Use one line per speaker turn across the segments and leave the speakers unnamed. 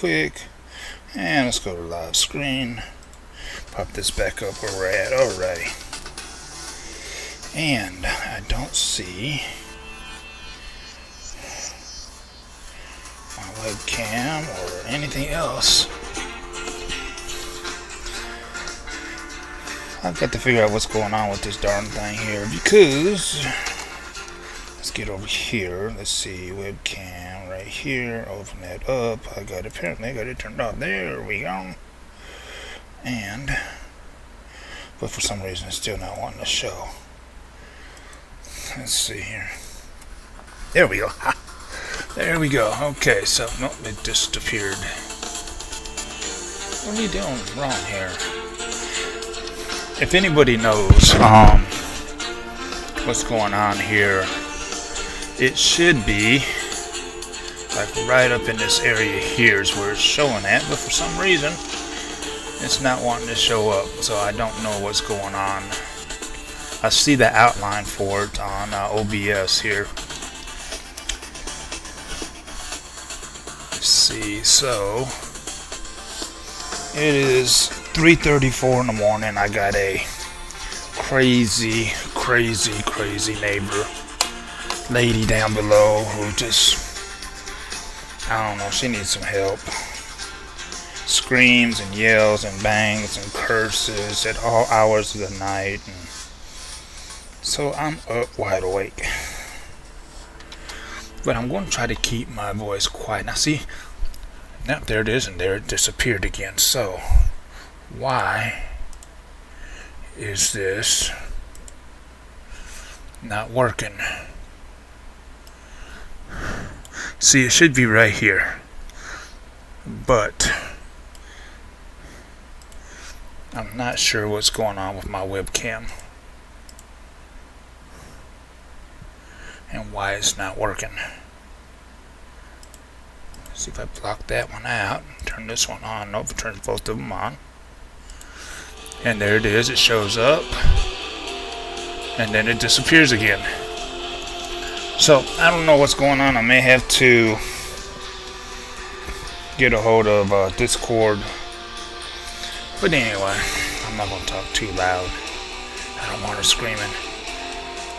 quick. And let's go to live screen. Pop this back up where we're at. Alrighty. And I don't see my webcam or anything else. I've got to figure out what's going on with this darn thing here, because let's get over here. Let's see, webcam right here. Open that up. Apparently I got it turned off. There we go. But for some reason it's still not wanting to show. Let's see here. There we go. There we go. Okay, so nope, it disappeared. What are you doing wrong here? If anybody knows what's going on here, it should be like right up in this area here is where it's showing at, but for some reason it's not wanting to show up, so I don't know what's going on. I see the outline for it on OBS here. Let's see, so it is 3:34 in the morning. I got a crazy neighbor lady down below who just, I don't know, she needs some help. Screams and yells and bangs and curses at all hours of the night. And so I'm up wide awake. But I'm going to try to keep my voice quiet. Now see, now there it is, and there it disappeared again. So why is this not working? See, it should be right here, but I'm not sure what's going on with my webcam and why it's not working. See if I block that one out, turn this one on. Nope, it turns both of them on. And there it is, it shows up, and then it disappears again. So I don't know what's going on. I may have to get a hold of Discord. But anyway, I'm not going to talk too loud. I don't want her screaming.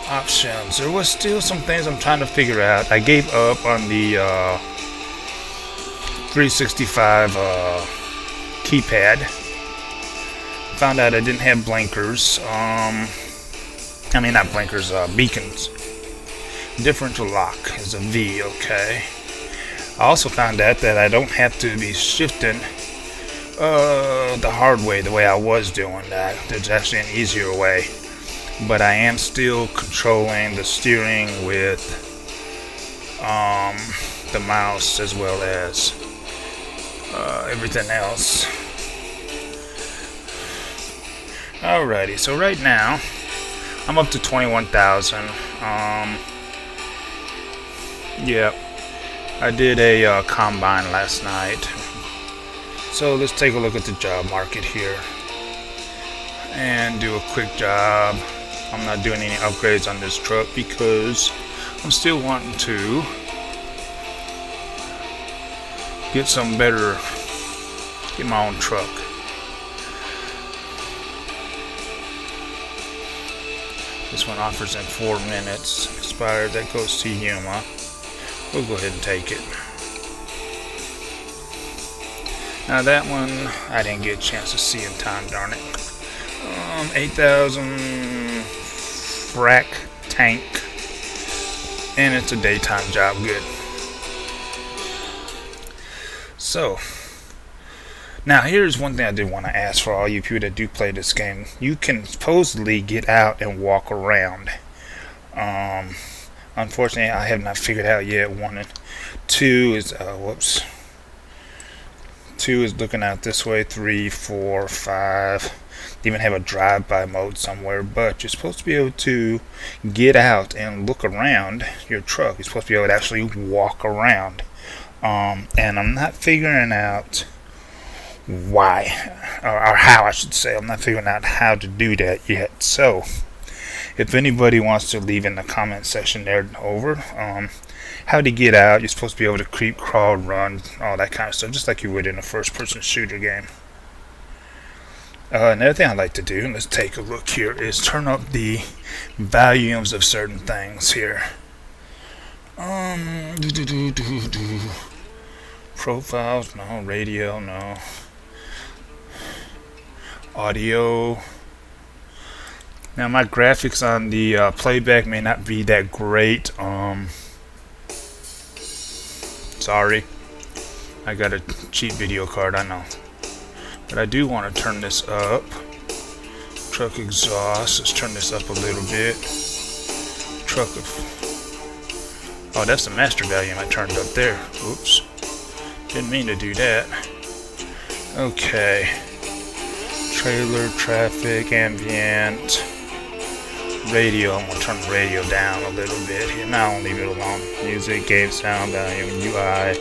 Options. There was still some things I'm trying to figure out. I gave up on the 365 keypad. Found out I didn't have blinkers. Not blinkers, beacons. Differential lock is a V, okay. I also found out that I don't have to be shifting the hard way, the way I was doing that. There's actually an easier way. But I am still controlling the steering with the mouse as well as everything else. Alrighty, so right now I'm up to 21,000. Yep, I did a combine last night. So let's take a look at the job market here and do a quick job. I'm not doing any upgrades on this truck because I'm still wanting to get my own truck. This one offers in 4 minutes. Expired, that goes to Yuma. We'll go ahead and take it. Now that one, I didn't get a chance to see in time, darn it. 8,000 frac tank, and it's a daytime job, good. So, now here's one thing I did want to ask for all you people that do play this game. You can supposedly get out and walk around. Unfortunately, I have not figured out yet. 1 and 2 is, 2 is looking out this way. 3, 4, 5. They even have a drive-by mode somewhere, but you're supposed to be able to get out and look around your truck. You're supposed to be able to actually walk around. And I'm not figuring out why, or how I should say. I'm not figuring out how to do that yet. So If anybody wants to leave in the comment section there over how to get out, you're supposed to be able to creep, crawl, run, all that kind of stuff, just like you would in a first-person shooter game. Another thing I like to do, let's take a look here, is turn up the volumes of certain things here. Profiles, no. Radio, no. Audio. Now my graphics on the playback may not be that great. Sorry, I got a cheap video card, I know. But I do want to turn this up. Truck exhaust, let's turn this up a little bit. Oh, that's the master volume I turned up there. Oops. Didn't mean to do that. Okay. Trailer, traffic, ambient. Radio, I'm going to turn the radio down a little bit here. Now I'll leave it alone. Music, game sound, volume, UI.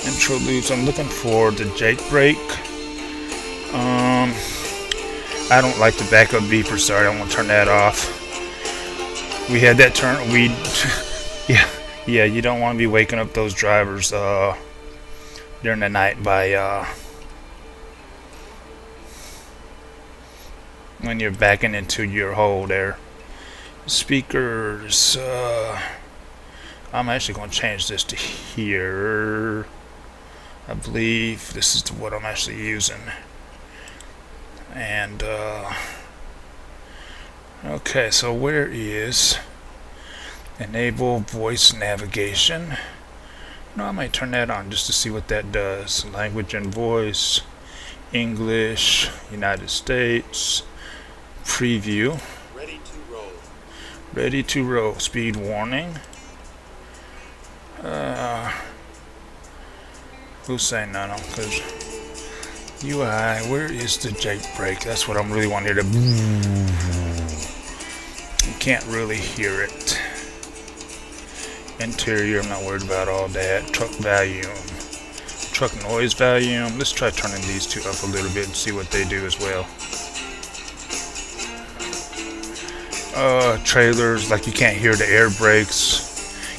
Intro loops. I'm looking for the jailbreak. I don't like the backup beeper, sorry, I'm going to turn that off. We had that turn, yeah, you don't want to be waking up those drivers during the night by when you're backing into your hole there. Speakers, I'm actually going to change this to here. I believe this is what I'm actually using. And okay, so where is enable voice navigation? No, I might turn that on just to see what that does. Language and voice, English, United States, preview.
Ready to roll.
Ready to roll. Speed warning. Who's saying no? Because UI, where is the jailbreak? That's what I'm really wanting to. You can't really hear it. Interior, I'm not worried about all that. Truck volume. Truck noise volume. Let's try turning these two up a little bit and see what they do as well. Trailers, like you can't hear the air brakes.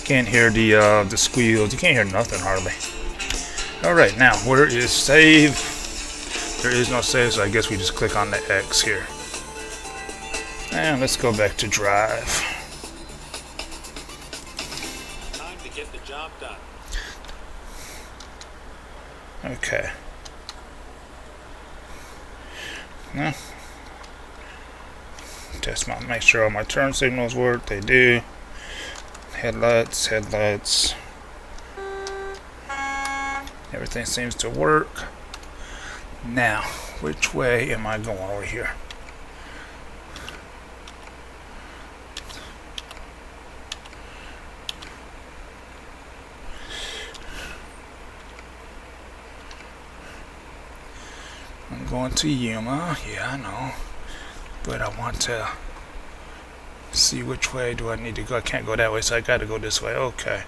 Can't hear the squeals. You can't hear nothing hardly. Alright, now where is save? There is no save, so I guess we just click on the X here. And let's go back to drive.
Time to get the job done.
Okay. Now, test my, make sure all my turn signals work. They do. Headlights. Everything seems to work. Now, which way am I going over here? I'm going to Yuma. Yeah, I know. But I want to see which way do I need to go. I can't go that way, so I got to go this way. Okay.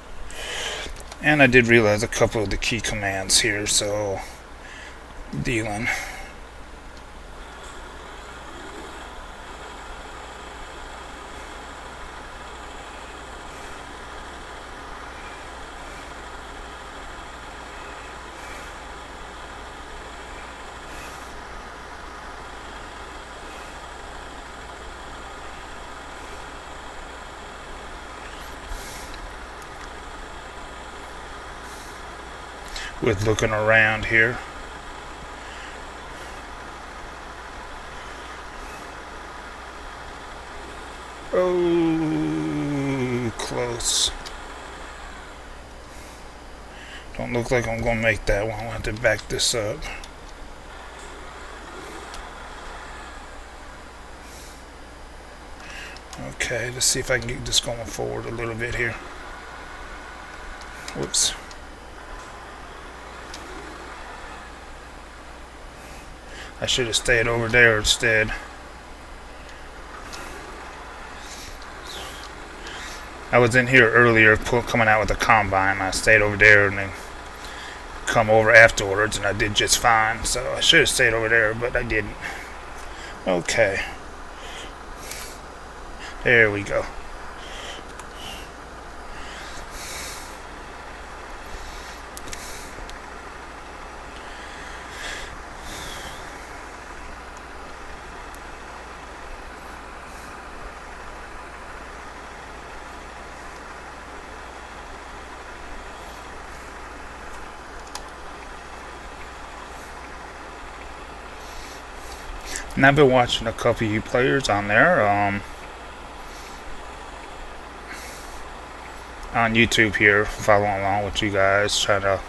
And I did realize a couple of the key commands here, so dealing. With looking around here. Oh, close. Don't look like I'm gonna make that one. I'll have to back this up. Okay, let's see if I can get this going forward a little bit here. Whoops. I should have stayed over there instead. I was in here earlier coming out with the combine. I stayed over there and then come over afterwards, and I did just fine. So I should have stayed over there, but I didn't. Okay. There we go. And I've been watching a couple of you players on there, on YouTube here, following along with you guys, trying to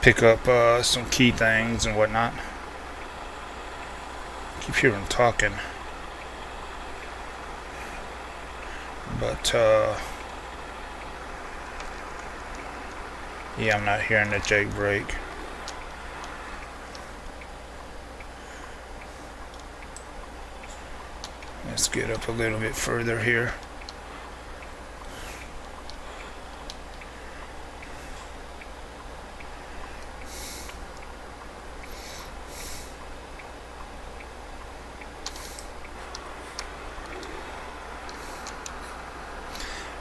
pick up some key things and whatnot. Keep hearing talking, but yeah, I'm not hearing the jailbreak. Let's get up a little bit further here.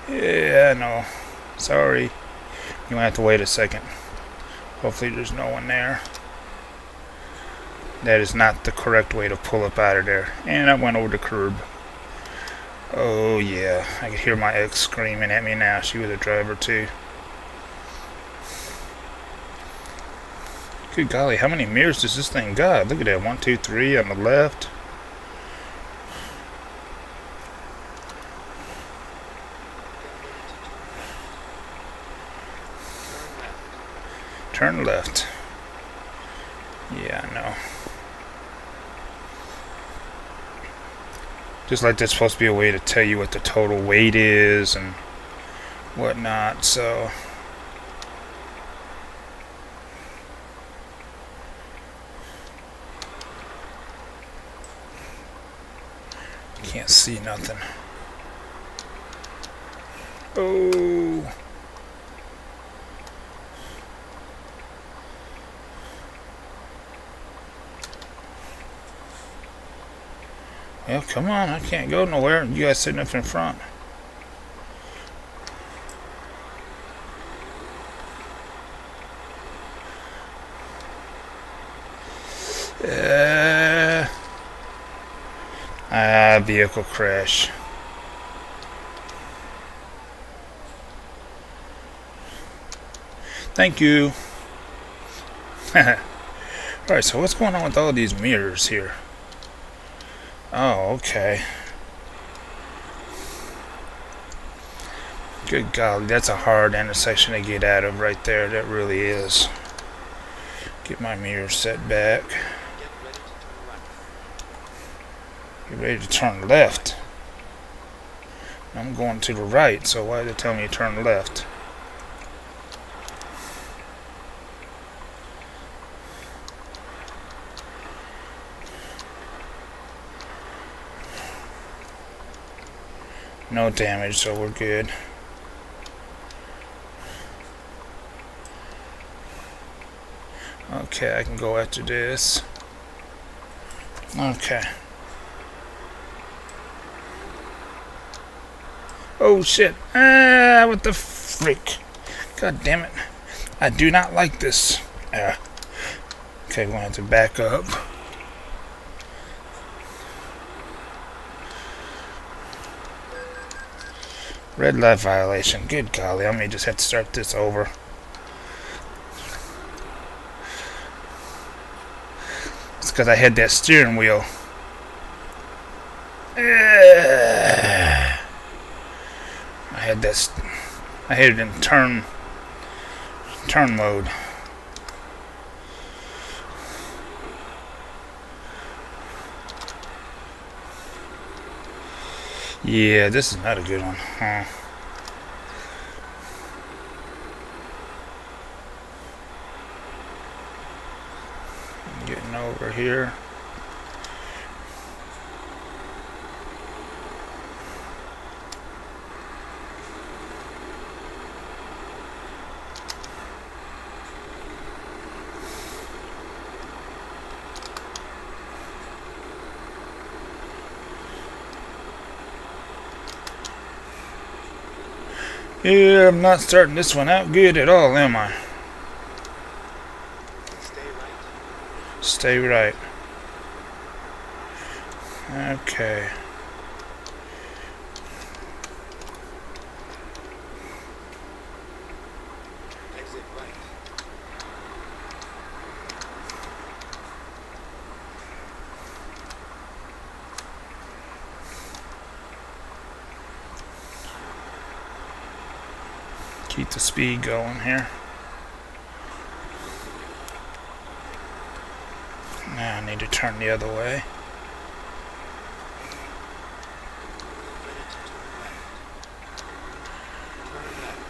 Yeah, no. Sorry. You might have to wait a second. Hopefully there's no one there. That is not the correct way to pull up out of there. And I went over the curb. Oh yeah, I can hear my ex screaming at me now. She was a driver too. Good golly, how many mirrors does this thing got? Look at that, 1, 2, 3 on the left. Turn left. Yeah, I know. Just like there's supposed to be a way to tell you what the total weight is and whatnot, so can't see nothing. Oh. Well, come on, I can't go nowhere. You guys sitting up in front. Vehicle crash. Thank you. Alright, so what's going on with all these mirrors here? Oh, okay. Good golly, that's a hard intersection to get out of right there. That really is. Get my mirror set back. Get ready to turn left. I'm going to the right, so why did they tell me to turn left? No damage, so we're good. Okay, I can go after this. Okay. Oh shit. Ah, what the freak. God damn it. I do not like this. Okay, we're going to have to back up. Red light violation. Good golly, I may just have to start this over. It's because I had that steering wheel. I had it in turn mode. Yeah, this is not a good one, huh? Getting over here. Yeah, I'm not starting this one out good at all, am I?
Stay right.
Stay right. Okay.
Exit right.
Keep the speed going here. Now I need to turn the other way.
Minute to left. Turn left.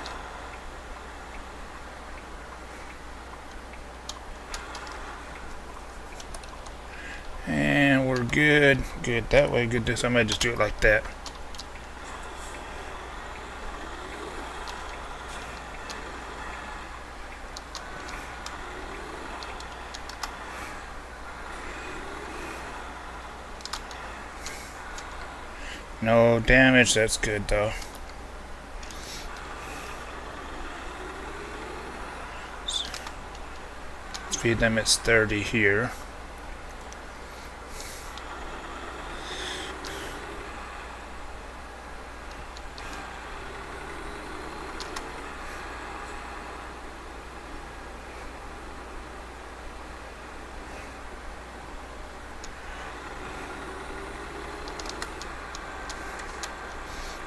And we're good. Good that way. Good this. I might just do it like that. No damage. That's good though. Speed limit's 30 here.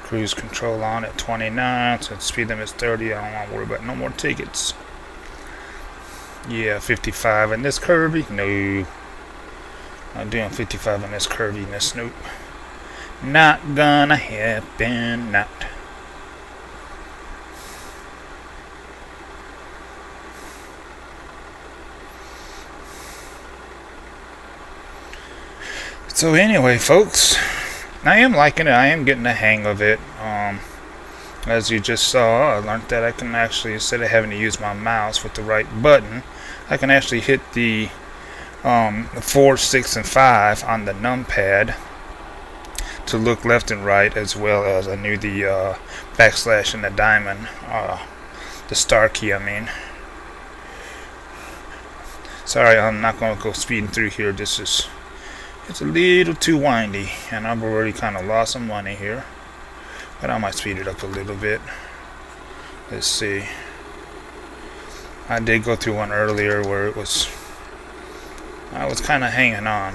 Cruise control on at 29, so speed limit's 30. I don't want to worry about no more tickets. Yeah, 55 in this curvy? No. I'm doing 55 in this curviness. Nope. Not gonna happen. Not. So anyway, folks, I am liking it. I am getting the hang of it. As you just saw, I learned that I can actually, instead of having to use my mouse with the right button, I can actually hit the 4, 6, and 5 on the numpad to look left and right, as well as I knew the backslash and the diamond, the star key, I mean. Sorry, I'm not going to go speeding through here. It's a little too windy, and I've already kind of lost some money here. But I might speed it up a little bit. Let's see. I did go through one earlier where I was kind of hanging on.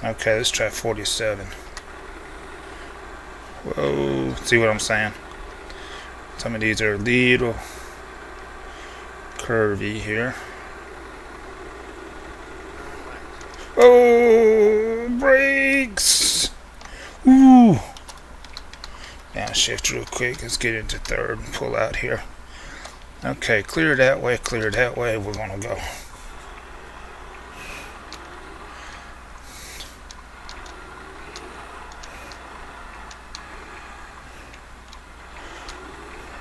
Okay, let's try 47. Whoa, see what I'm saying? Some of these are a little curvy here. Oh, brakes! Ooh! Downshift real quick. Let's get into third and pull out here. Okay, clear that way, clear that way. We're gonna go.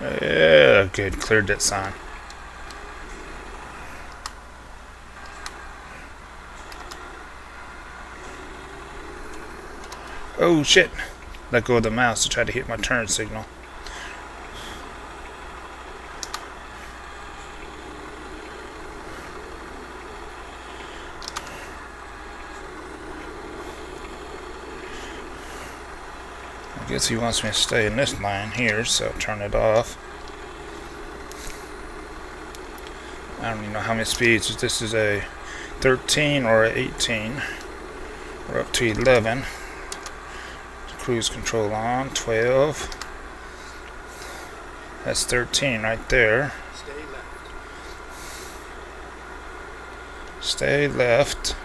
Yeah, good. Cleared that sign. Oh shit. Let go of the mouse to try to hit my turn signal. I guess he wants me to stay in this line here, so I'll turn it off. I don't even know how many speeds. This is a 13 or a 18. We're up to 11. Cruise control on, 12. That's 13 right there.
Stay left.
Stay left.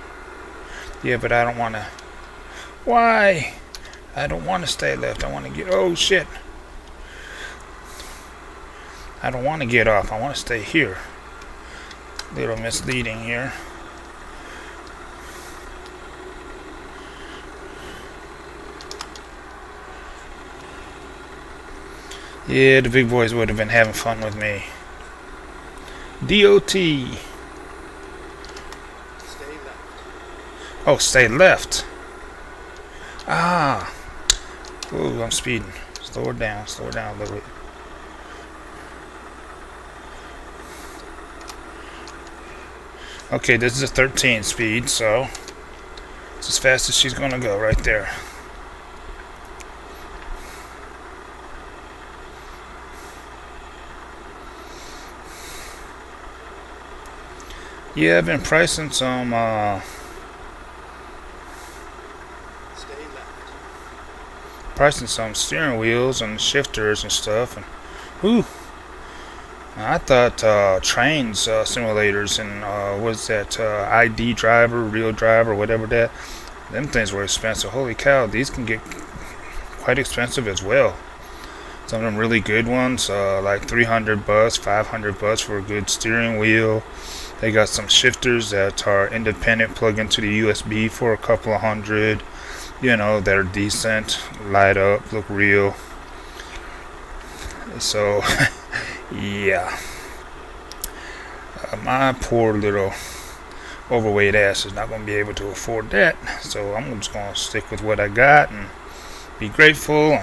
Yeah, but I don't want to. Why? I don't want to stay left. I want to get. Oh shit. I don't want to get off. I want to stay here. Little misleading here. Yeah, the big boys would have been having fun with me. DOT.
Stay left.
Oh, stay left. Ah. Ooh, I'm speeding. Slow her down a little bit. Okay, this is a 13 speed, so it's as fast as she's gonna go right there. Yeah, I've been pricing some
Stay left.
steering wheels and shifters and stuff, and whew, I thought trains simulators and what's that ID driver, real driver, whatever that, them things were expensive. Holy cow, these can get quite expensive as well. Some of them really good ones, like 300 bucks, 500 bucks for a good steering wheel. They got some shifters that are independent, plug into the USB for a couple of hundred. You know, they're decent, light up, look real. So, yeah. My poor little overweight ass is not going to be able to afford that. So I'm just going to stick with what I got and be grateful.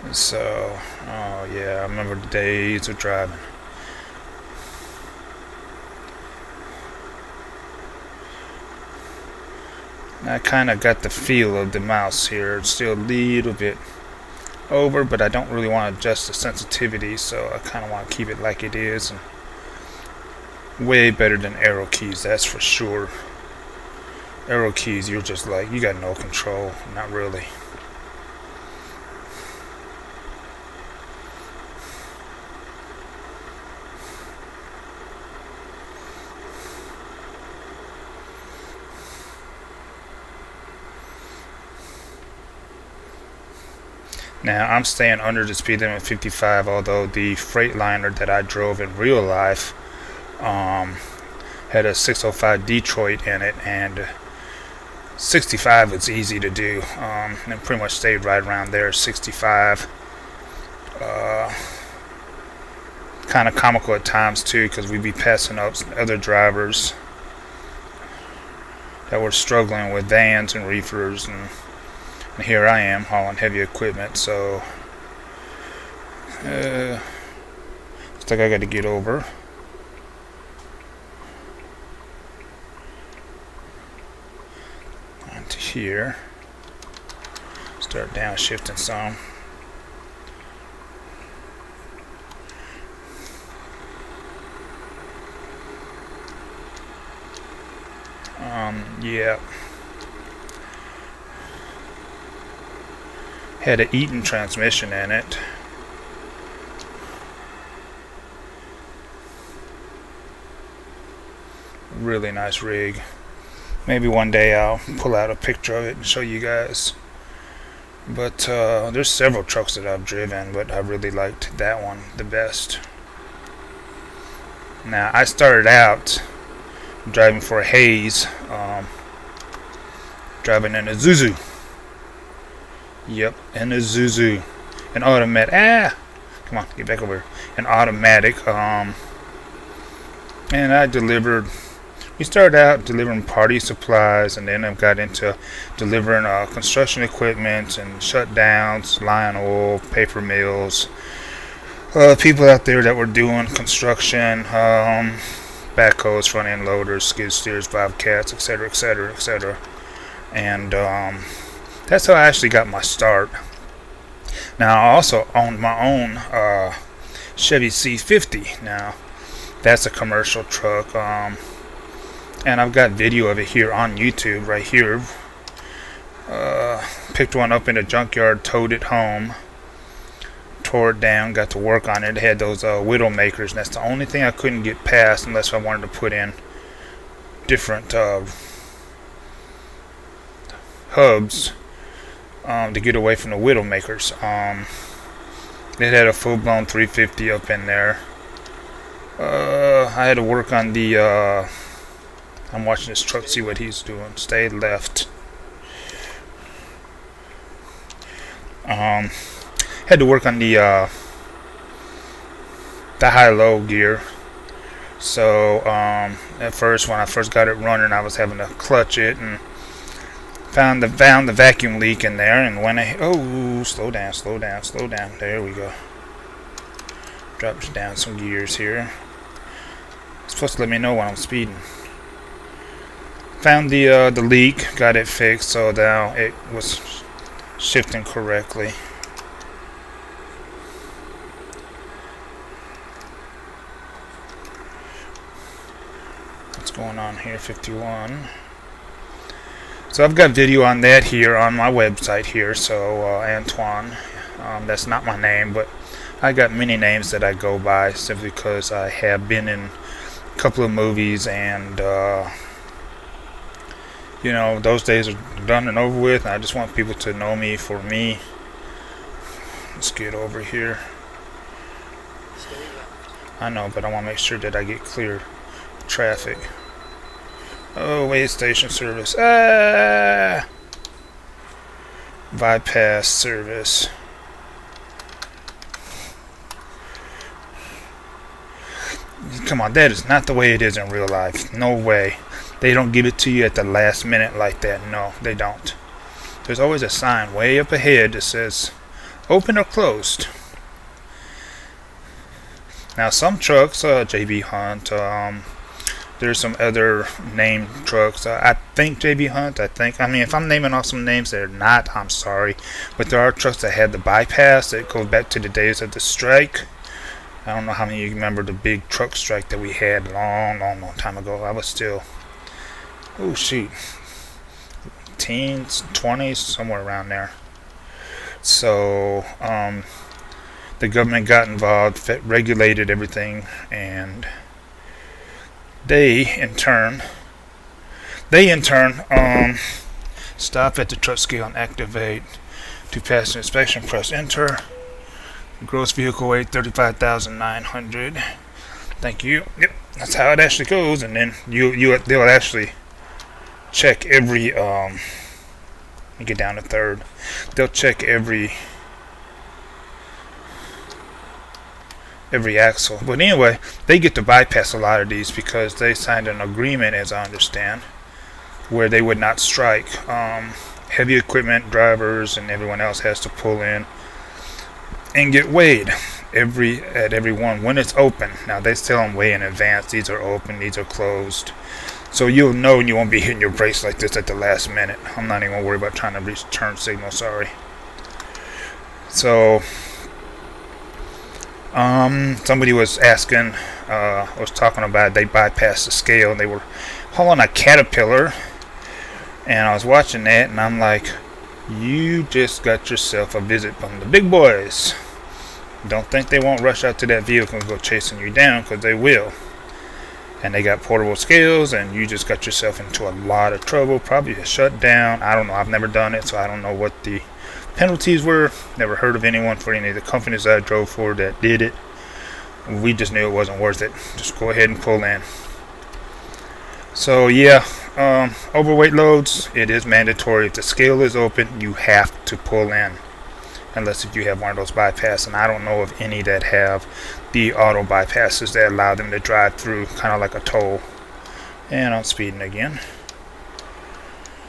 And so, oh yeah, I remember the days of driving. I kind of got the feel of the mouse here. It's still a little bit over, but I don't really want to adjust the sensitivity, so I kind of want to keep it like it is. And way better than arrow keys, that's for sure. Arrow keys, you're just like, you got no control. Not really. Now, I'm staying under the speed limit 55, although the Freightliner that I drove in real life had a 605 Detroit in it, and 65 was easy to do. And pretty much stayed right around there, 65. Kind of comical at times, too, because we'd be passing up other drivers that were struggling with vans and reefers, and here I am hauling heavy equipment, so looks like I got to get over. Onto here. Start downshifting some. Yeah. Had an Eaton transmission in it. Really nice rig. Maybe one day I'll pull out a picture of it and show you guys. But there's several trucks that I've driven, but I really liked that one the best. Now, I started out driving for Hayes, driving in a Zuzu. Yep, in a Zuzu. An automatic. Come on, get back over here. An automatic. And I delivered. We started out delivering party supplies, and then I got into delivering construction equipment and shutdowns, line oil, paper mills. People out there that were doing construction, backhoes, front end loaders, skid steers, bobcats, etc., etc., etc. And that's how I actually got my start. Now, I also owned my own Chevy C50. Now, that's a commercial truck, and I've got video of it here on YouTube right here. Picked one up in a junkyard, towed it home, tore it down, got to work on it. It had those widow makers, and that's the only thing I couldn't get past unless I wanted to put in different hubs to get away from the widow makers. It had a full-blown 350 up in there. I had to work on the I'm watching this truck, see what he's doing. Stay left. Had to work on the high-low gear. So at first, when I first got it running, I was having to clutch it, and found the vacuum leak in there. And when slow down. There we go. Drops down some gears here. It's supposed to let me know when I'm speeding. Found the leak, got it fixed, so now it was shifting correctly. What's going on here? 51. So I've got video on that here on my website here. So Antoine, that's not my name, but I got many names that I go by simply because I have been in a couple of movies, and you know, those days are done and over with, and I just want people to know me for me. Let's get over here. I know, but I want to make sure that I get clear traffic. Oh, wait, station service. Bypass service. Come on, that is not the way it is in real life. No way. They don't give it to you at the last minute like that. No, they don't. There's always a sign way up ahead that says open or closed. Now some trucks, JB Hunt, there's some other named trucks. I think JB Hunt, I mean, if I'm naming off some names that are not, I'm sorry. But there are trucks that had the bypass that goes back to the days of the strike. I don't know how many of you remember the big truck strike that we had long time ago. I was still, oh shoot, teens, 20s, somewhere around there. So the government got involved, regulated everything, and they in turn stop at the truck scale and activate. To pass the inspection, press enter. Gross vehicle weight 35,900. Thank you. Yep, that's how it actually goes. And then they'll actually check every let me get down to third. They'll check every axle. But anyway, they get to bypass a lot of these because they signed an agreement, as I understand, where they would not strike. Heavy equipment drivers and everyone else has to pull in and get weighed at every one when it's open. Now they tell them way in advance, these are open, these are closed, so you'll know, and you won't be hitting your brakes like this at the last minute. I'm not even gonna worry about trying to reach turn signal, sorry. So somebody was asking, was talking about they bypassed the scale and they were hauling a Caterpillar, and I was watching that and I'm like, you just got yourself a visit from the big boys. Don't think they won't rush out to that vehicle and go chasing you down, because they will. And they got portable scales, and you just got yourself into a lot of trouble, probably a shutdown. I don't know, I've never done it, so I don't know what the penalties were. Never heard of anyone for any of the companies I drove for that did it. We just knew it wasn't worth it. Just go ahead and pull in. So yeah, overweight loads, it is mandatory. If the scale is open, you have to pull in, unless if you have one of those bypasses. And I don't know of any that have the auto bypasses that allow them to drive through, kind of like a toll. And I'm speeding again.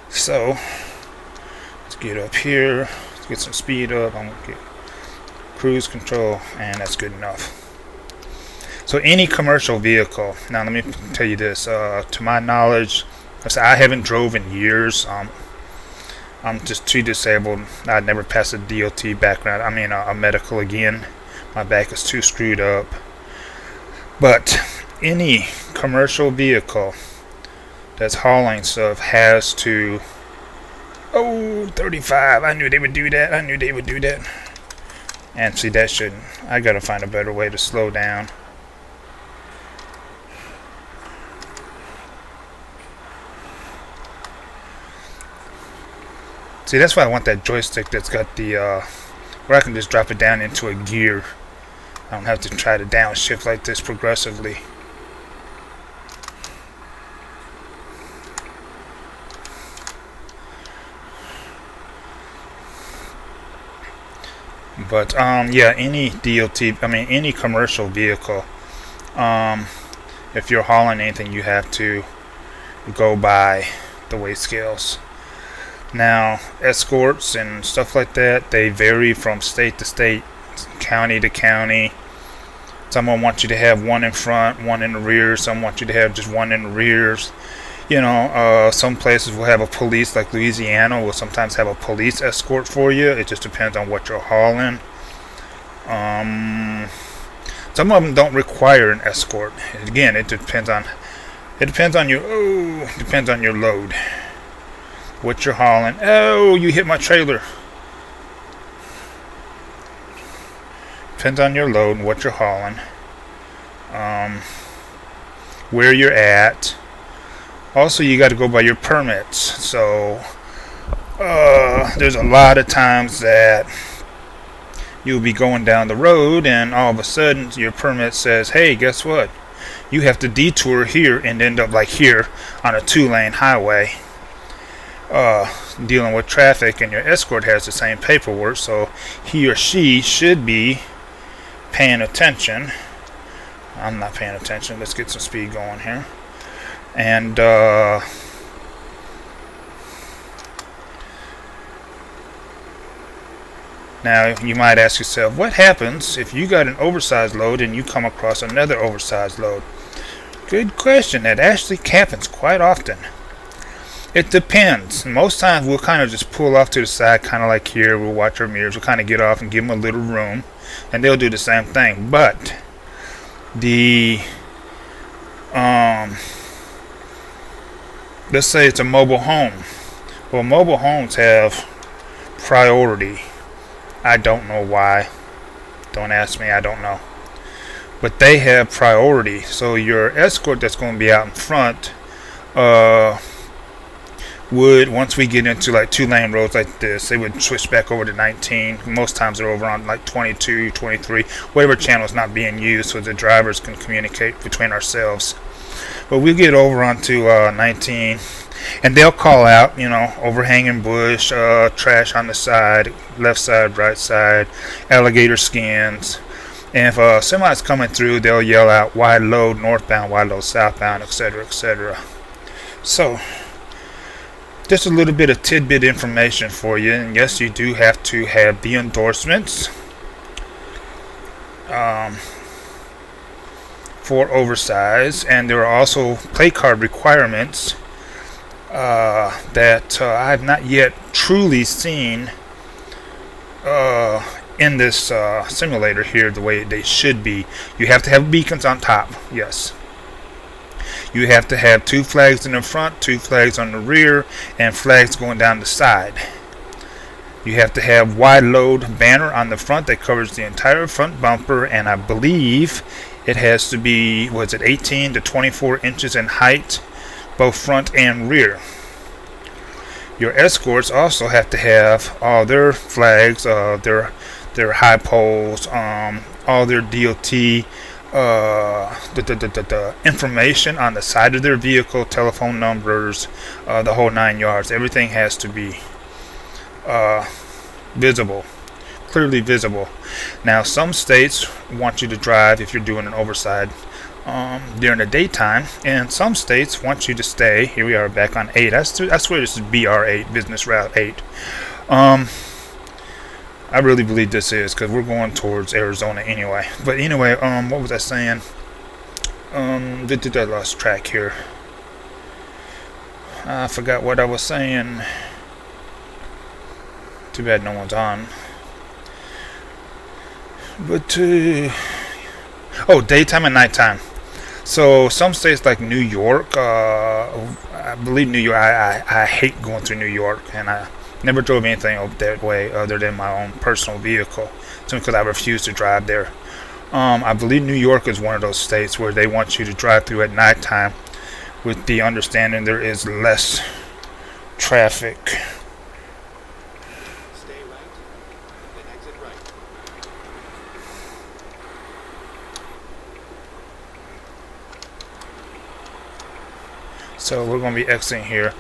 So let's get up here, let's get some speed up. I'm gonna get cruise control, and that's good enough. So any commercial vehicle, now let me tell you this, to my knowledge, I haven't drove in years. I'm just too disabled. I'd never passed a DOT background, I mean a medical again. My back is too screwed up. But any commercial vehicle that's hauling stuff has to, 35, I knew they would do that, And see, that shouldn't, I gotta find a better way to slow down. See, that's why I want that joystick that's got the, where I can just drop it down into a gear. I don't have to try to downshift like this progressively. But, yeah, any any commercial vehicle, if you're hauling anything, you have to go by the weight scales. Now, escorts and stuff like that, they vary from state to state, county to county. Someone wants you to have one in front, one in the rear. Some want you to have just one in the rears. Some places will have a police, like Louisiana will sometimes have a police escort for you. It just depends on what you're hauling. Some of them don't require an escort. Again, it depends on your load, what you're hauling. Oh, you hit my trailer. Depends on your load and what you're hauling, where you're at. Also, you got to go by your permits. So there's a lot of times that you'll be going down the road and all of a sudden your permit says, hey, guess what? You have to detour here and end up like here on a 2-lane highway, dealing with traffic, and your escort has the same paperwork, so he or she should be paying attention. I'm not paying attention. Let's get some speed going here. And now you might ask yourself, what happens if you got an oversized load and you come across another oversized load? Good question. That actually happens quite often. It depends. Most times we'll kind of just pull off to the side, kind of like here. We'll watch our mirrors. We'll kind of get off and give them a little room, and they'll do the same thing. But let's say it's a mobile home. Well, mobile homes have priority. I don't know why. Don't ask me. I don't know. But they have priority. So your escort that's going to be out in front would, once we get into like 2-lane roads like this, they would switch back over to 19. Most times they're over on like 22, 23, whatever channel is not being used, so the drivers can communicate between ourselves. But we get over onto 19, and they'll call out, overhanging bush, trash on the side, left side, right side, alligator skins. And if a semi is coming through, they'll yell out wide load northbound, wide load southbound, etc., etc. So, just a little bit of tidbit information for you. And yes, you do have to have the endorsements for oversize, and there are also plate card requirements that I've not yet truly seen in this simulator here the way they should be. You have to have beacons on top, yes. You have to have 2 flags in the front, 2 flags on the rear, and flags going down the side. You have to have wide load banner on the front that covers the entire front bumper, and I believe it has to be, 18 to 24 inches in height, both front and rear. Your escorts also have to have all their flags, their high poles, all their DOT, the information on the side of their vehicle, telephone numbers, the whole 9 yards. Everything has to be visible, clearly visible. Now, some states want you to drive if you're doing an overside during the daytime, and some states want you to stay. Here we are back on 8. I swear this is BR8, Business Route 8. I really believe this is, because we're going towards Arizona anyway. But anyway, what was I saying? I lost track here. I forgot what I was saying. Too bad no one's on. But daytime and nighttime. So some states like New York, I believe New York. I hate going through New York, and I never drove anything over that way other than my own personal vehicle, simply because I refuse to drive there. I believe New York is one of those states where they want you to drive through at nighttime, with the understanding there is less traffic.
Stay right, then exit right.
So we're going to be exiting here.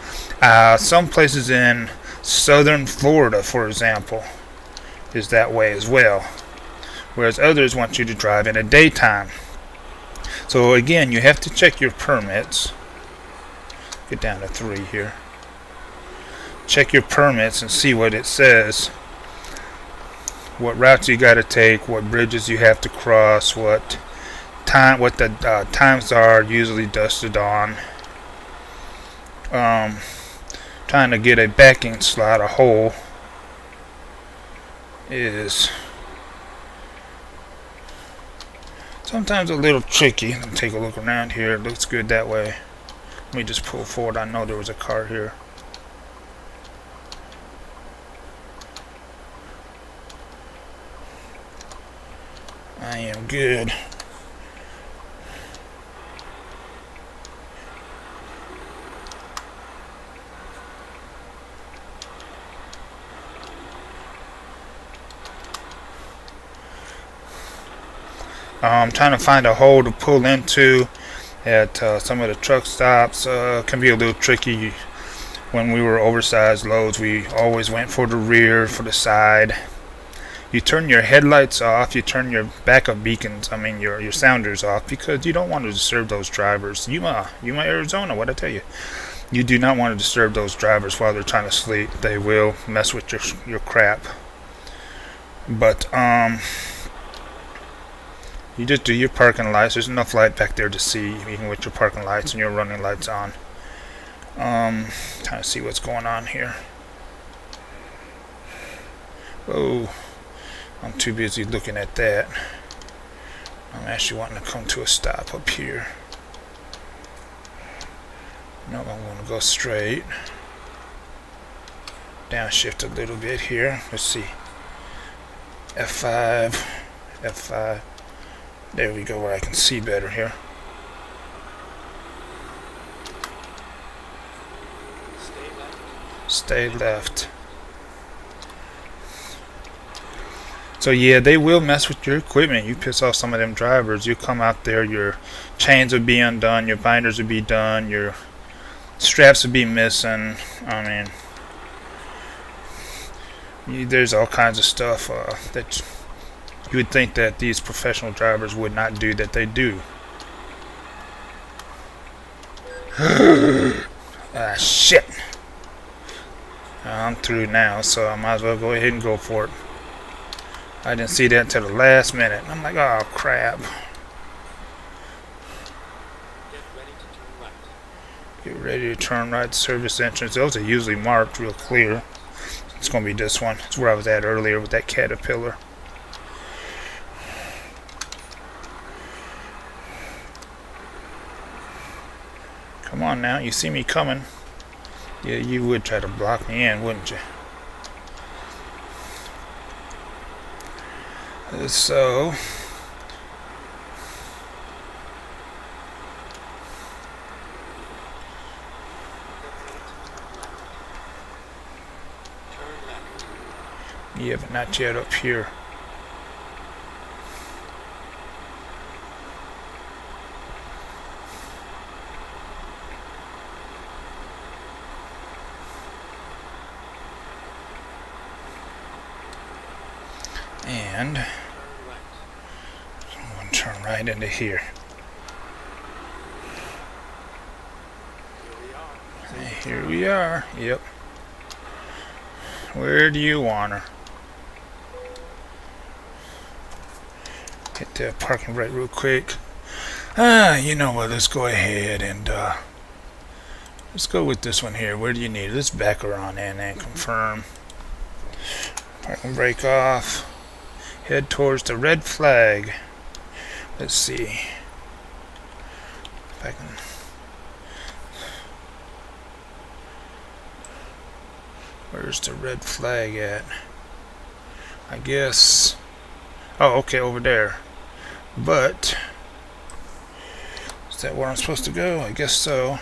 Some places in southern Florida, for example, is that way as well, whereas others want you to drive in the daytime. So again, you have to check your permits. Get down to 3 here. Check your permits and see what it says, what routes you got to take, what bridges you have to cross, what times are usually dusted on. Trying to get a backing slot, a hole, is sometimes a little tricky. Let me take a look around here. It looks good that way. Let me just pull forward. I know there was a car here. I am good. I'm trying to find a hole to pull into at some of the truck stops. Can be a little tricky. When we were oversized loads, we always went for the rear, for the side. You turn your headlights off, you turn your backup beacons, your sounders off, because you don't want to disturb those drivers. Yuma, Arizona, what I tell you. You do not want to disturb those drivers while they're trying to sleep. They will mess with your crap. But you just do your parking lights. There's enough light back there to see, even with your parking lights and your running lights on. Trying to see what's going on here. Oh, I'm too busy looking at that. I'm actually wanting to come to a stop up here. No, I'm going to go straight. Downshift a little bit here. Let's see. F5. F5. There we go, where I can see better here. Stay left. So yeah, they will mess with your equipment. You piss off some of them drivers, you come out there, your chains will be undone, your binders will be done, your straps will be missing. There's all kinds of stuff that you would think that these professional drivers would not do that they do. Ah, shit. I'm through now, so I might as well go ahead and go for it. I didn't see that until the last minute. I'm like, oh crap. Get ready to turn right. Service entrance. Those are usually marked real clear. It's going to be this one. It's where I was at earlier with that Caterpillar. Come on now, you see me coming. Yeah, you would try to block me in, wouldn't you? So yeah, but not yet up here. And I'm going to turn right into here. And here we are. Yep. Where do you want her? Hit that parking brake real quick. You know what? Let's go ahead and let's go with this one here. Where do you need it? Let's back her on in and confirm. Parking brake off. Head towards the red flag. Let's see if I can. Where's the red flag at? I guess. Oh, okay, over there. But is that where I'm supposed to go? I guess so.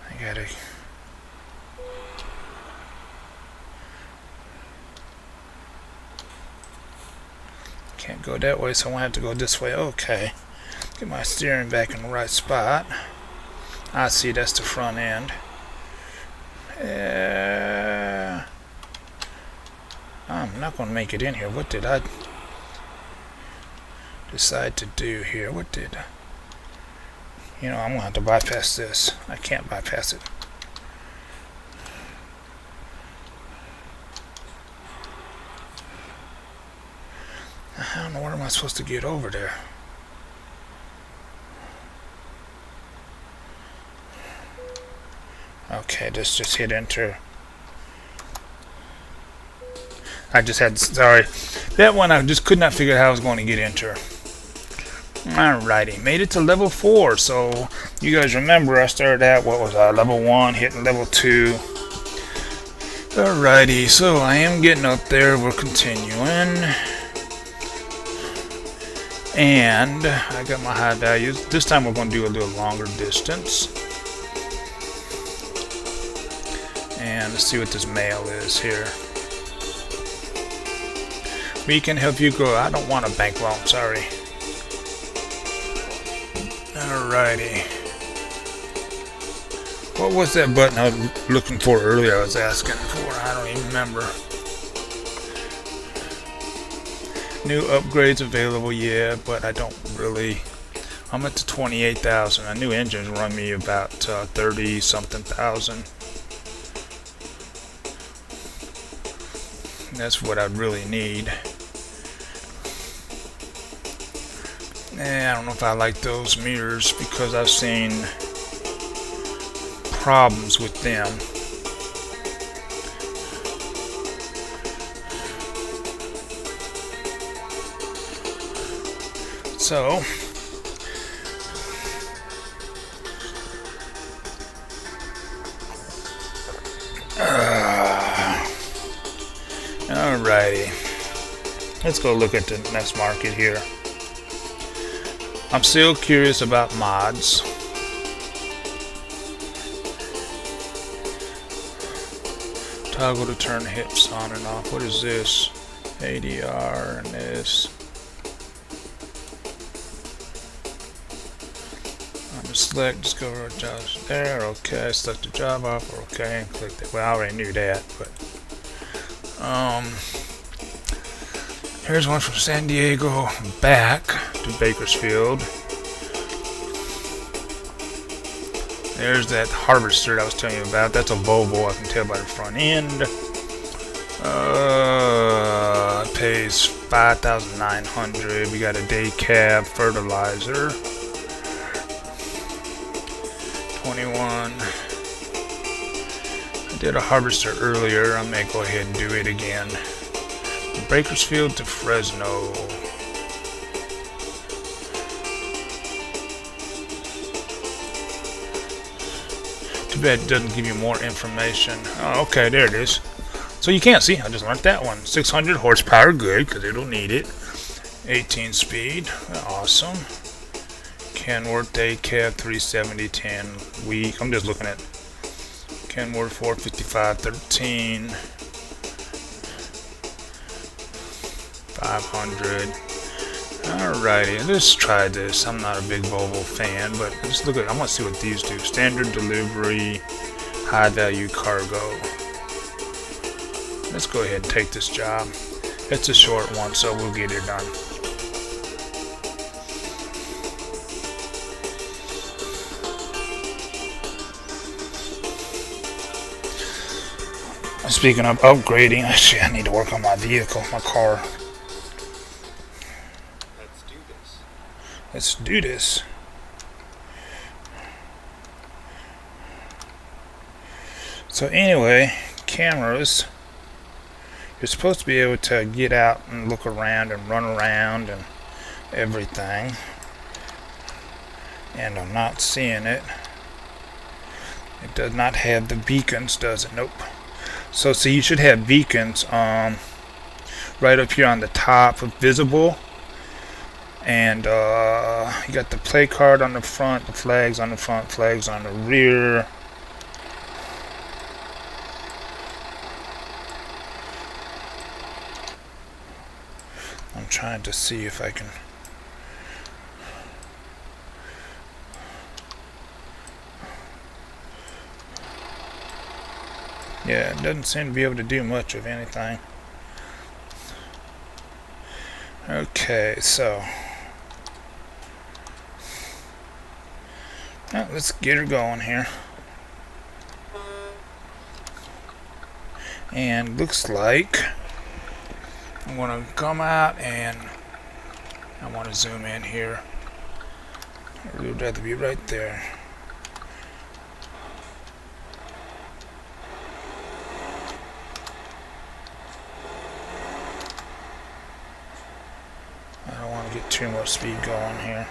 I gotta. Can't go that way, so I'm gonna have to go this way. Okay. Get my steering back in the right spot. I see, that's the front end. I'm not going to make it in here. What did I decide to do here? What did... You know, I'm going to have to bypass this. I can't bypass it. I don't know, where am I supposed to get over there? Okay, just hit enter. I just had, sorry. That one I just could not figure out how I was going to get enter. Alrighty, made it to level 4. So, you guys remember I started at, what was I, level 1, hitting level 2. Alrighty, so I am getting up there. We're continuing. And I got my high values. This time we're going to do a little longer distance. And let's see what this mail is here. We can help you grow. I don't want a bank loan, sorry. Alrighty. What was that button I was looking for earlier? I was asking for. I don't even remember. New upgrades available, yeah, but I don't really. I'm at the 28,000. A new engine run me about 30 something thousand. That's what I really need. I don't know if I like those mirrors because I've seen problems with them. So, alrighty. Let's go look at the next market here. I'm still curious about mods. Toggle to turn hips on and off. What is this? ADR and this. Select, discover jobs there. Okay, select the job offer. Okay, and click that. Well, I already knew that, but here's one from San Diego back to Bakersfield. There's that harvester I was telling you about. That's a Volvo. I can tell by the front end. It pays $5,900. We got a day cab fertilizer. 21. I did a harvester earlier. I may go ahead and do it again. Bakersfield to Fresno. Too bad it doesn't give you more information. Oh, okay, there it is. So you can't see. I just learned that one. 600 horsepower, good, because it'll need it. 18 speed, awesome. Kenworth day cab 370 10 week. I'm just looking at Kenworth 455 13 500. Alrighty, let's try this. I'm not a big Volvo fan, but let's look at. I want to see what these do. Standard delivery, high value cargo. Let's go ahead and take this job. It's a short one, so we'll get it done. Speaking of upgrading, actually, I need to work on my vehicle, my car.
Let's do this.
Let's do this. So anyway, cameras. You're supposed to be able to get out and look around and run around and everything. And I'm not seeing it. It does not have the beacons, does it? Nope. So see, you should have beacons right up here on the top of visible. And you got the play card on the front, the flags on the front, flags on the rear. I'm trying to see if I can. Yeah, it doesn't seem to be able to do much of anything. Okay, so let's get her going here. And looks like I'm going to come out and I want to zoom in here. I would rather be right there. I don't want to get too much speed going here.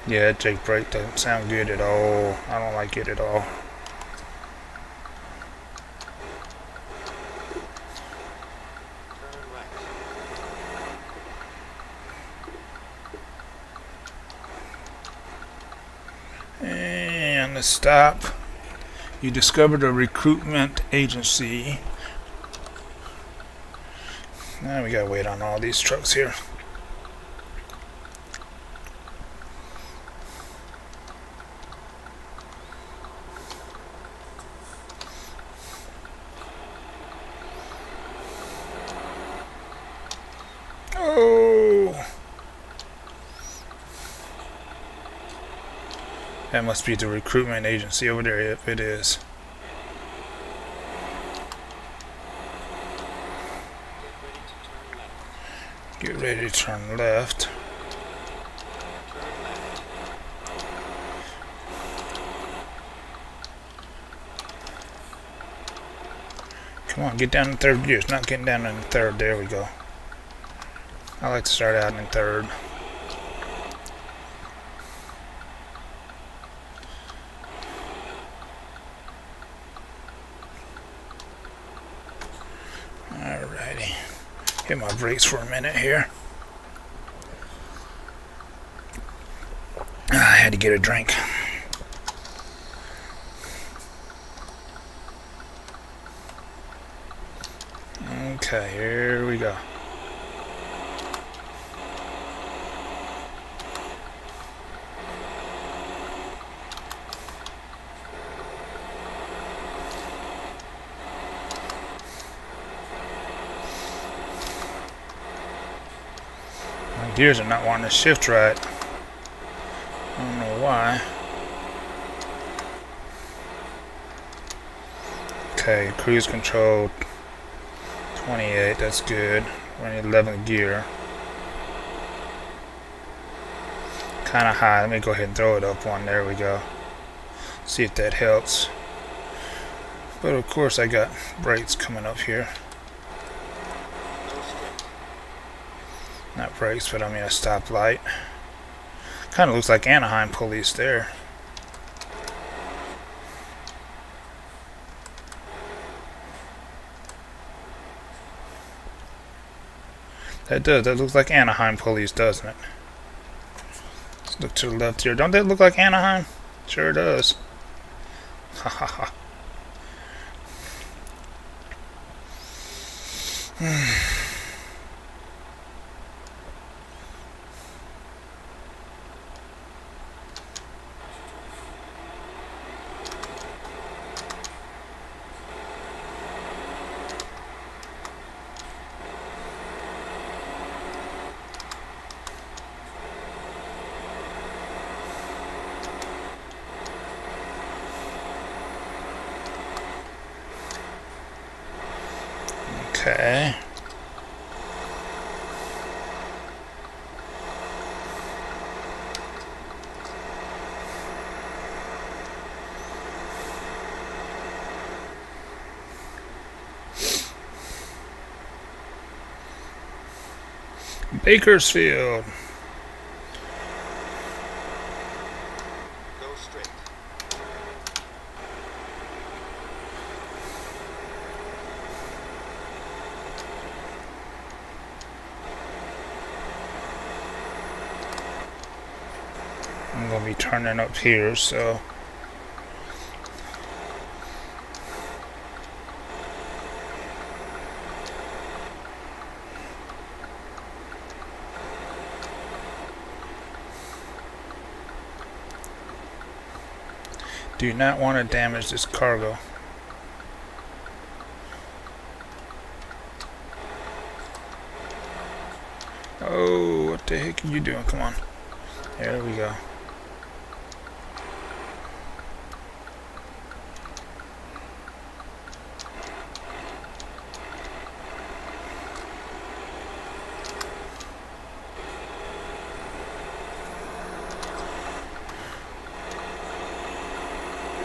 Yeah, that Jake brake doesn't sound good at all. I don't like it at all.
Turn right.
And the stop. You discovered a recruitment agency. Now we gotta wait on all these trucks here. Oh! That must be the recruitment agency over there, if it is.
Get ready to turn left.
Get ready to turn left.
Turn left.
Come on, get down in third gear. It's not getting down in third. There we go. I like to start out in third. Alrighty. Hit my brakes for a minute here. I had to get a drink. Okay, here we go. My gears are not wanting to shift right. I don't know why. Okay, cruise control 28, that's good. We're in 11th gear. Kind of high. Let me go ahead and throw it up one. There we go. See if that helps. But of course I got brakes coming up here.
Go straight.
Not brakes, but I mean a stoplight. Kind of looks like Anaheim police there. That does. That looks like Anaheim police, doesn't it? Let's look to the left here. Don't that look like Anaheim? Sure does. Ha ha ha. Okay. Bakersfield.
Go straight.
I'm going to be turning up here, so Do not want to damage this cargo. Oh, what the heck are you doing? Come on. There we go.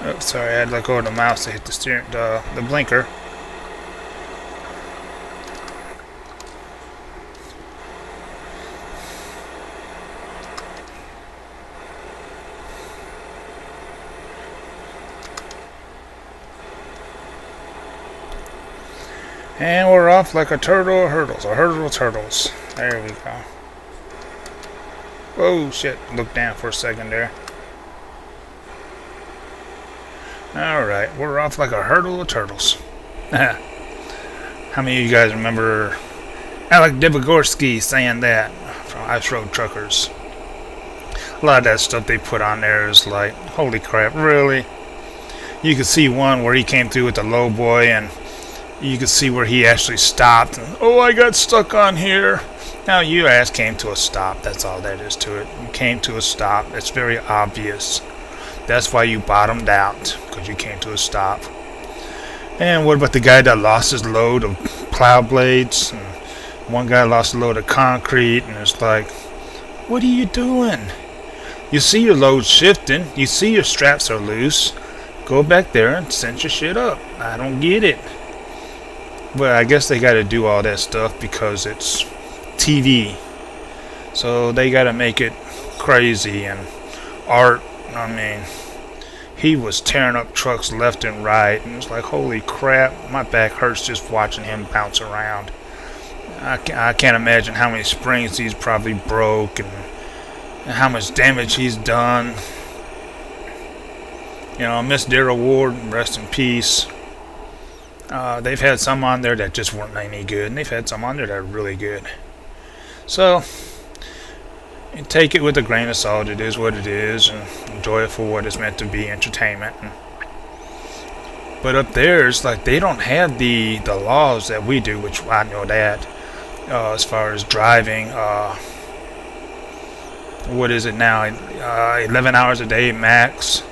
Oh, sorry, I had to let go of the mouse to hit the the blinker. And we're off like a turtle hurdles, or hurdle turtles. There we go. Whoa, shit. Look down for a second there. Alright, we're off like a hurdle of turtles. How many of you guys remember Alec Dibogorski saying that from Ice Road Truckers? A lot of that stuff they put on there is like, holy crap, really? You could see one where he came through with the low boy, and you could see where he actually stopped. And, oh, I got stuck on here. Now, your ass came to a stop. That's all that is to it. You came to a stop. It's very obvious. That's why you bottomed out, because you came to a stop. And what about the guy that lost his load of plow blades? And one guy lost a load of concrete, and it's like, what are you doing? You see your load shifting. You see your straps are loose. Go back there and cinch your shit up. I don't get it. But I guess they got to do all that stuff because it's TV. So they got to make it crazy. And art, I mean, he was tearing up trucks left and right. And it's like, holy crap, my back hurts just watching him bounce around. I can't imagine how many springs he's probably broke and how much damage he's done. You know, Miss Darrell Ward, rest in peace. They've had some on there that just weren't any good, and they've had some on there that are really good. So, you take it with a grain of salt. It is what it is, and enjoy it for what it's meant to be, entertainment. But up there, it's like they don't have the laws that we do, which I know that. As far as driving, what is it now? 11 hours a day max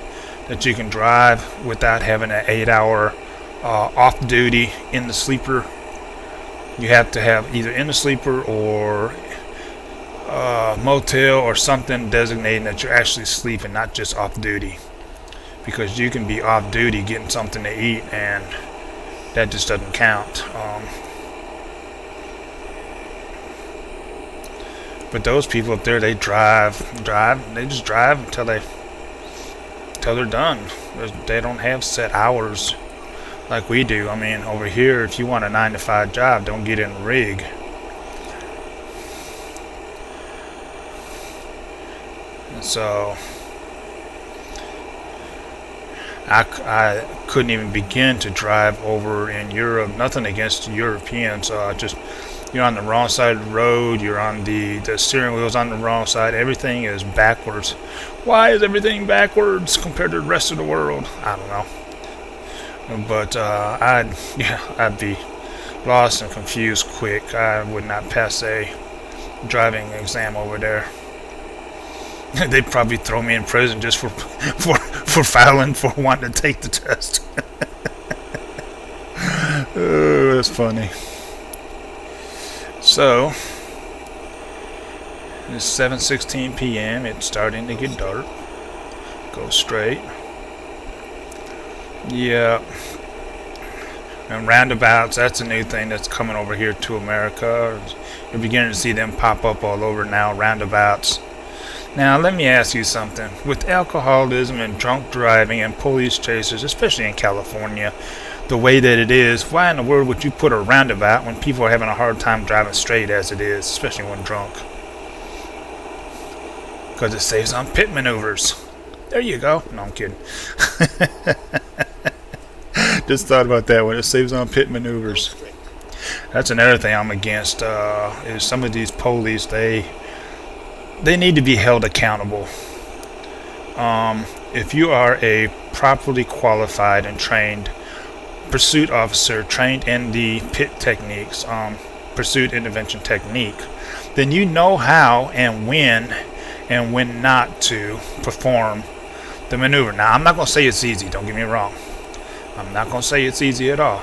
that you can drive without having an 8-hour off duty in the sleeper. You have to have either in the sleeper or motel or something designating that you're actually sleeping, not just off duty, because you can be off duty getting something to eat and that just doesn't count. But those people up there, they drive, they just drive until they're done. They don't have set hours like we do. I mean, over here, if you want a 9-to-5 job, don't get in a rig. And so I couldn't even begin to drive over in Europe. Nothing against the Europeans. Just you're on the wrong side of the road. You're on the steering wheel's on the wrong side. Everything is backwards. Why is everything backwards compared to the rest of the world? I don't know. But I'd be lost and confused quick. I would not pass a driving exam over there. They'd probably throw me in prison just for fouling for wanting to take the test. Oh, that's funny. So it's 7:16 p.m. It's starting to get dark. Go straight. Yeah. And roundabouts, that's a new thing that's coming over here to America. You're beginning to see them pop up all over now, roundabouts. Now, let me ask you something. With alcoholism and drunk driving and police chases, especially in California, the way that it is, why in the world would you put a roundabout when people are having a hard time driving straight as it is, especially when drunk? Because it saves on pit maneuvers. There you go. No, I'm kidding. Just thought about that one. It saves on pit maneuvers. That's another thing I'm against. Is some of these police, they need to be held accountable. if you are a properly qualified and trained pursuit officer, trained in the PIT techniques, pursuit intervention technique, then you know how and when not to perform the maneuver. Now, I'm not going to say it's easy, don't get me wrong. I'm not going to say it's easy at all.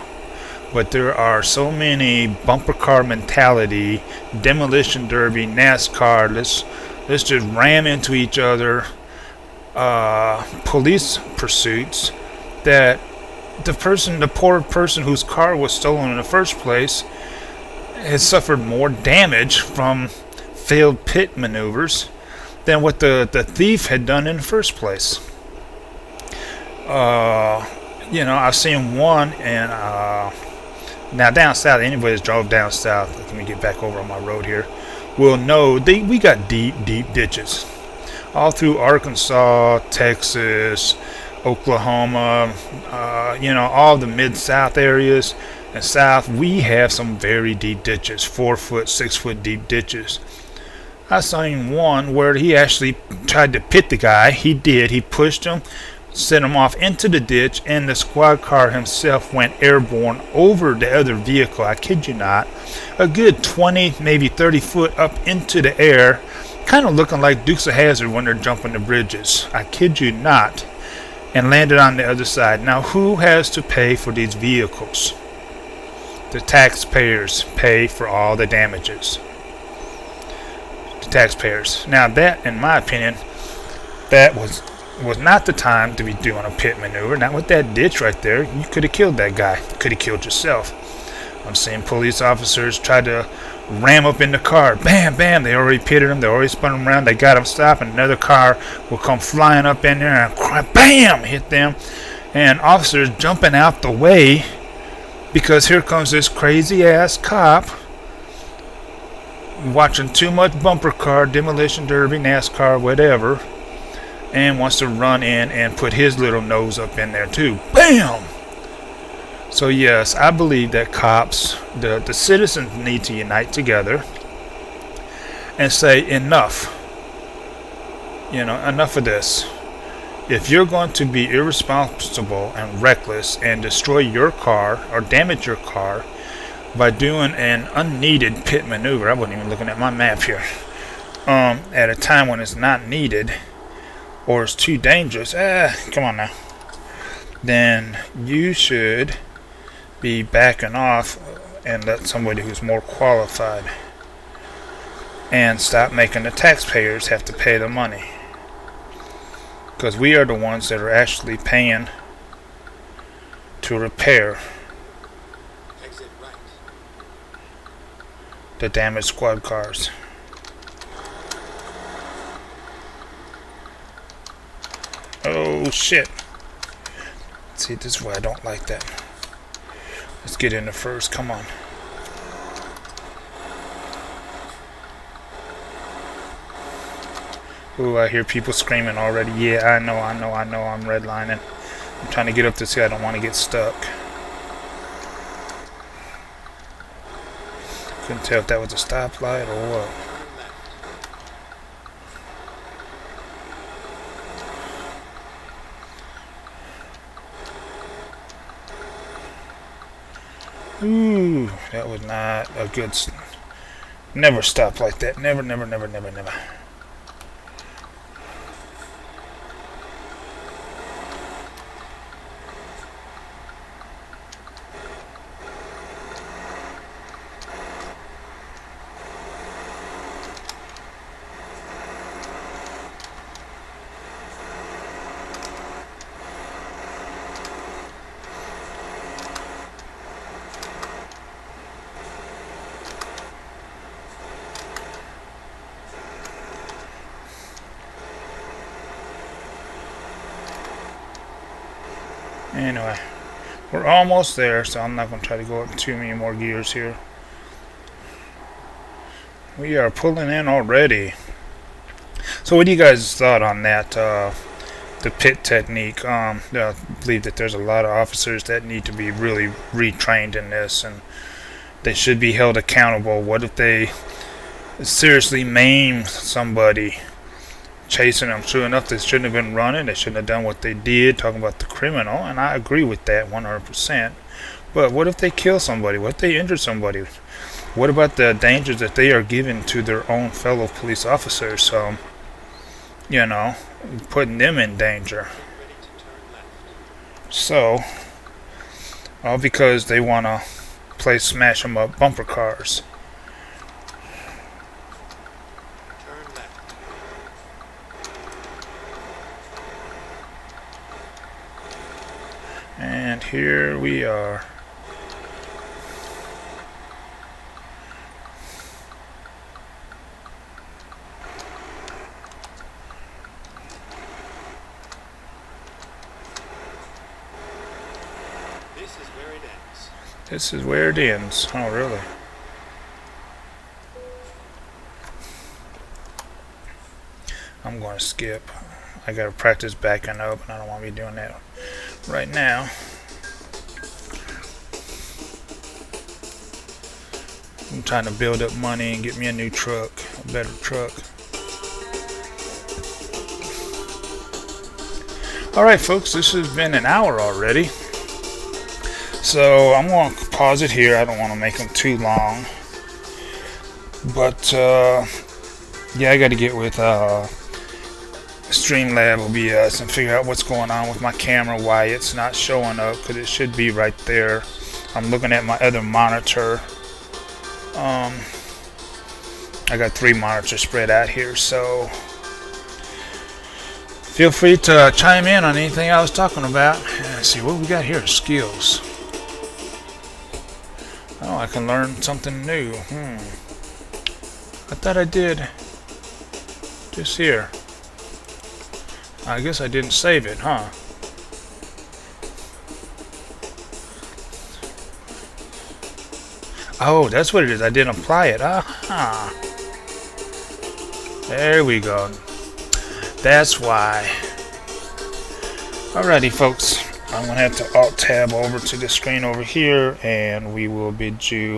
But there are so many bumper car mentality, demolition derby, NASCAR, let's just ram into each other, police pursuits, that the poor person whose car was stolen in the first place has suffered more damage from failed pit maneuvers than what the thief had done in the first place. I've seen one, and now down south, anybody that's drove down south, let me get back over on my road here, will know we got deep ditches all through Arkansas, Texas, Oklahoma, all the mid-south areas and south. We have some very deep ditches, 4-foot, 6-foot deep ditches. I seen one where he actually tried to pit the guy. He did. He pushed him, sent him off into the ditch, and the squad car himself went airborne over the other vehicle. I kid you not. A good 20, maybe 30 foot up into the air, kind of looking like Dukes of Hazzard when they're jumping the bridges. I kid you not. And landed on the other side. Now, who has to pay for these vehicles? The taxpayers pay for all the damages. The taxpayers. Now, that, in my opinion, that was not the time to be doing a pit maneuver. Not with that ditch right there. You could have killed that guy. Could have killed yourself. I'm seeing police officers try to ram up in the car. Bam, bam. They already pitted him. They already spun him around. They got him stopped, and another car will come flying up in there and bam, hit them. And officers jumping out the way because here comes this crazy ass cop watching too much bumper car, demolition derby, NASCAR, whatever, and wants to run in and put his little nose up in there too. Bam! So yes, I believe that cops, the citizens need to unite together and say enough. Enough of this. If you're going to be irresponsible and reckless and destroy your car or damage your car by doing an unneeded pit maneuver, I wasn't even looking at my map here, at a time when it's not needed or it's too dangerous, come on now, then you should be backing off and let somebody who's more qualified, and stop making the taxpayers have to pay the money, because we are the ones that are actually paying to repair the damaged squad cars. Oh shit. See, this is why I don't like that. Let's get in there first. Come on. Ooh, I hear people screaming already. Yeah, I know. I'm redlining. I'm trying to get up this hill. I don't want to get stuck. Couldn't tell if that was a stoplight or what. Ooh, that was not a good... Never stop like that. Never. Anyway, we're almost there, so I'm not going to try to go up too many more gears here. We are pulling in already. So what do you guys thought on that, the pit technique? I believe that there's a lot of officers that need to be really retrained in this, and they should be held accountable. What if they seriously maim somebody chasing them. True enough, they shouldn't have been running. They shouldn't have done what they did, talking about the criminal, and I agree with that 100%. But what if they kill somebody? What if they injure somebody? What about the dangers that they are giving to their own fellow police officers? So, you know, putting them in danger. So, all because they want to play smash 'em up bumper cars.
Turn left.
And here we are.
This is where it ends.
This is where it ends. Oh, really? I'm going to skip. I got to practice backing up, and I don't want to be doing that right now. I'm trying to build up money and get me a new truck, a better truck. Alright folks, this has been an hour already. So I'm going to pause it here. I don't want to make them too long. But yeah, I got to get with Streamlab OBS and figure out what's going on with my camera, why it's not showing up, because it should be right there. I'm looking at my other monitor. I got 3 monitors spread out here, so feel free to chime in on anything I was talking about. Let's see what we got here. Skills. Oh, I can learn something new. I thought I did just here. I guess I didn't save it, huh? Oh, that's what it is. I didn't apply it. Aha. There we go. That's why. Alrighty, folks. I'm going to have to Alt-Tab over to the screen over here, and we will bid you